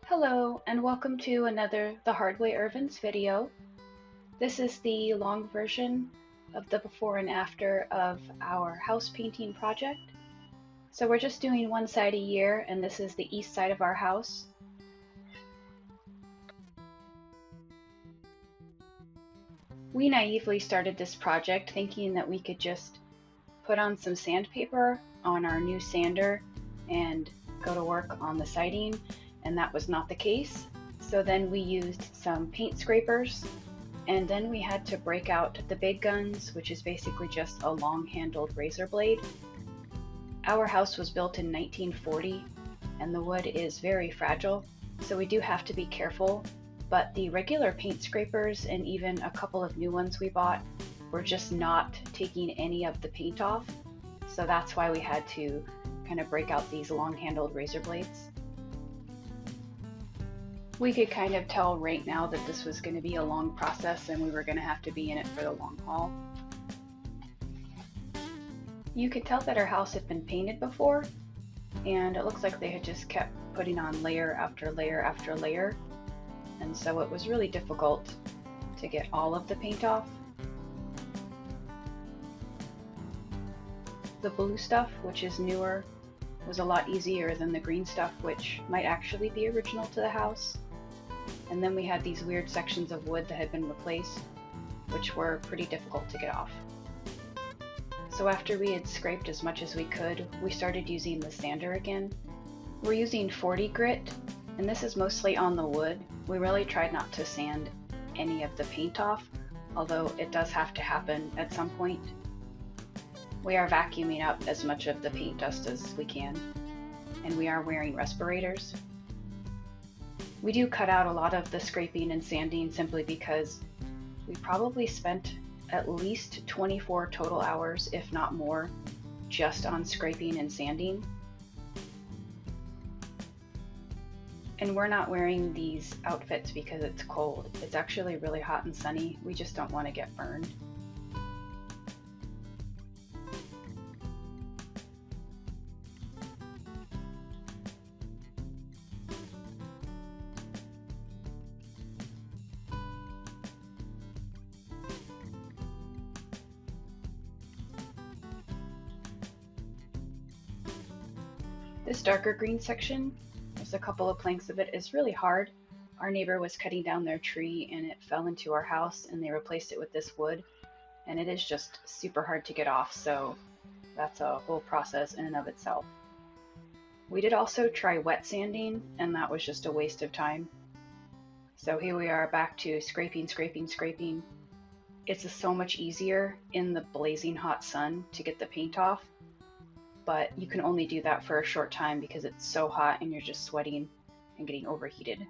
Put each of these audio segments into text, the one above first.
Hello and welcome to another The Hard Way Irvins video. This is the long version of the before and after of our house painting project. So we're just doing one side a year, and this is the east side of our house. We naively started this project thinking that we could just put on some sandpaper on our new sander and go to work on the siding, and that was not the case. So then we used some paint scrapers, and then we had to break out the big guns, which is basically just a long-handled razor blade. Our house was built in 1940, and the wood is very fragile, so we do have to be careful, but the regular paint scrapers and even a couple of new ones we bought were just not taking any of the paint off, so that's why we had to kind of break out these long-handled razor blades. We could kind of tell right now that this was going to be a long process and we were going to have to be in it for the long haul. You could tell that our house had been painted before, and it looks like they had just kept putting on layer after layer after layer, and so it was really difficult to get all of the paint off. The blue stuff, which is newer, was a lot easier than the green stuff, which might actually be original to the house. And then we had these weird sections of wood that had been replaced, which were pretty difficult to get off. So after we had scraped as much as we could, we started using the sander again. We're using 40 grit, and this is mostly on the wood. We really tried not to sand any of the paint off, although it does have to happen at some point. We are vacuuming up as much of the paint dust as we can, and we are wearing respirators. We do cut out a lot of the scraping and sanding simply because we probably spent at least 24 total hours, if not more, just on scraping and sanding. And we're not wearing these outfits because it's cold. It's actually really hot and sunny. We just don't want to get burned. This darker green section, there's a couple of planks of it, is really hard. Our neighbor was cutting down their tree and it fell into our house, and they replaced it with this wood, and it is just super hard to get off, so that's a whole process in and of itself. We did also try wet sanding, and that was just a waste of time. So here we are back to scraping, scraping, scraping. It's so much easier in the blazing hot sun to get the paint off, but you can only do that for a short time because it's so hot and you're just sweating and getting overheated.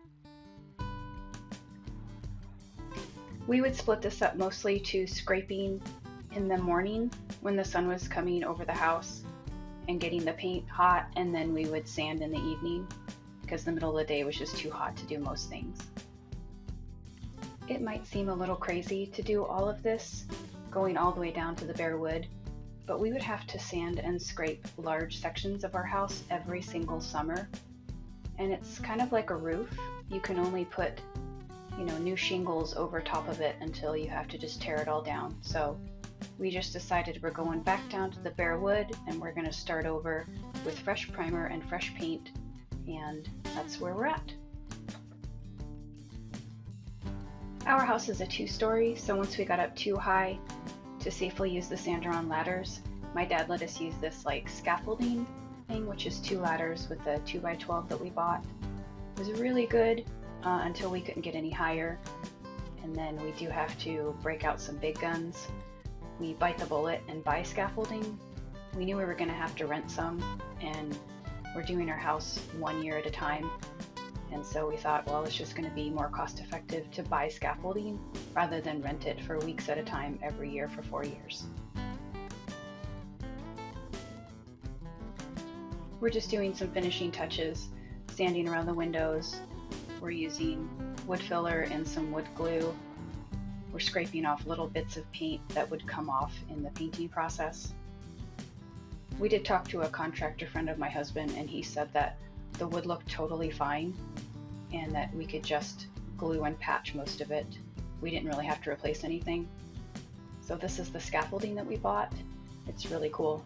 We would split this up mostly to scraping in the morning when the sun was coming over the house and getting the paint hot, and then we would sand in the evening because the middle of the day was just too hot to do most things. It might seem a little crazy to do all of this, going all the way down to the bare wood, but we would have to sand and scrape large sections of our house every single summer. And it's kind of like a roof. You can only put, new shingles over top of it until you have to just tear it all down. So we just decided we're going back down to the bare wood, and we're going to start over with fresh primer and fresh paint, and that's where we're at. Our house is a 2-story, so once we got up too high to safely use the sander on ladders, my dad let us use this scaffolding thing, which is 2 ladders with the 2x12 that we bought. It was really good until we couldn't get any higher, and then we do have to break out some big guns. We bite the bullet and buy scaffolding. We knew we were going to have to rent some, and we're doing our house 1 year at a time, and so we thought, well, it's just going to be more cost effective to buy scaffolding rather than rent it for weeks at a time every year for 4 years. We're just doing some finishing touches, sanding around the windows. We're using wood filler and some wood glue. We're scraping off little bits of paint that would come off in the painting process. We did talk to a contractor friend of my husband, and he said that the wood looked totally fine. and that we could just glue and patch most of it. We didn't really have to replace anything. So this is the scaffolding that we bought. It's really cool.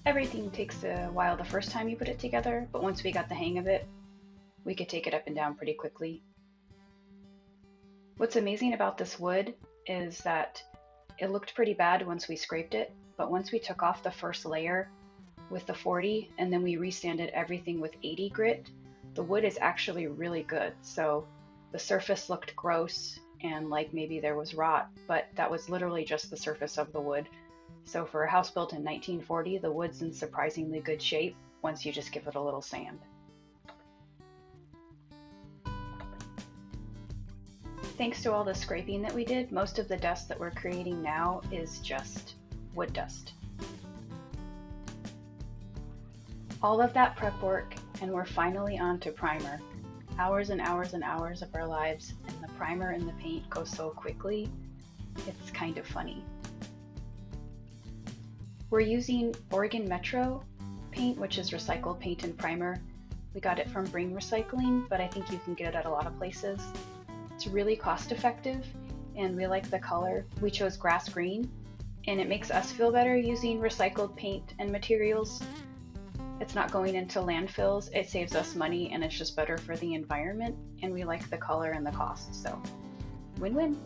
Everything takes a while the first time you put it together, but once we got the hang of it, we could take it up and down pretty quickly. What's amazing about this wood is that it looked pretty bad once we scraped it, but once we took off the first layer with the 40 and then we resanded everything with 80 grit, the wood is actually really good. So the surface looked gross and like maybe there was rot, but that was literally just the surface of the wood. So for a house built in 1940, the wood's in surprisingly good shape once you just give it a little sand. Thanks to all the scraping that we did, most of the dust that we're creating now is just wood dust. All of that prep work, and we're finally on to primer. Hours and hours and hours of our lives, and the primer and the paint go so quickly, it's kind of funny. We're using Oregon Metro paint, which is recycled paint and primer. We got it from Bring Recycling, but I think you can get it at a lot of places. It's really cost effective, and we like the color. We chose grass green, and it makes us feel better using recycled paint and materials. It's not going into landfills, it saves us money, and it's just better for the environment, and we like the color and the cost, so win-win.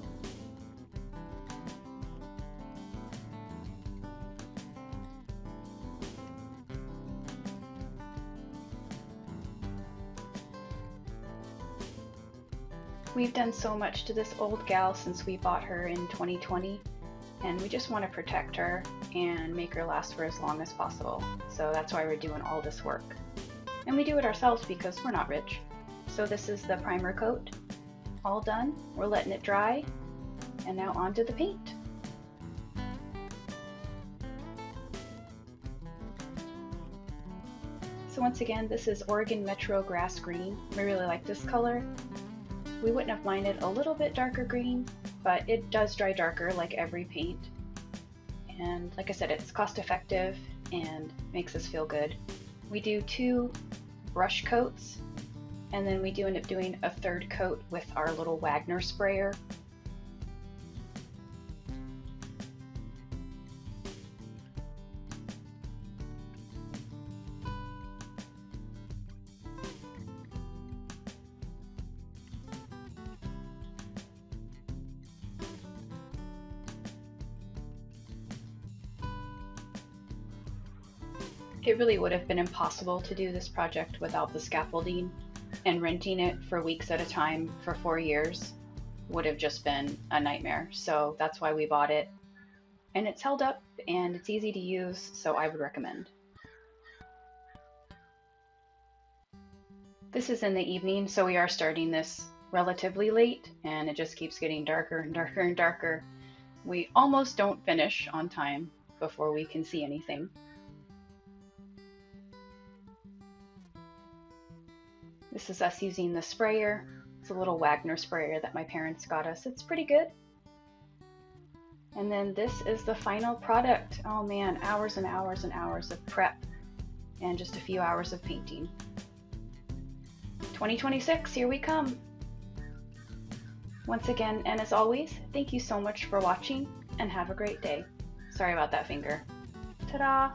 We've done so much to this old gal since we bought her in 2020, and we just want to protect her and make her last for as long as possible. So that's why we're doing all this work. And we do it ourselves because we're not rich. So this is the primer coat, all done. We're letting it dry, and now on to the paint. So once again, this is Oregon Metro Grass Green. We really like this color. We wouldn't have minded a little bit darker green, but it does dry darker like every paint. And like I said, it's cost effective and makes us feel good. We do 2 brush coats, and then we do end up doing a 3rd coat with our little Wagner sprayer. It really would have been impossible to do this project without the scaffolding, and renting it for weeks at a time for 4 years would have just been a nightmare. So that's why we bought it, and it's held up and it's easy to use, so I would recommend. This is in the evening, so we are starting this relatively late, and it just keeps getting darker and darker and darker. We almost don't finish on time before we can see anything. This is us using the sprayer. It's a little Wagner sprayer that my parents got us. It's pretty good. And then this is the final product. Oh man, hours and hours and hours of prep and just a few hours of painting. 2026, here we come. Once again, and as always, thank you so much for watching and have a great day. Sorry about that finger. Ta-da!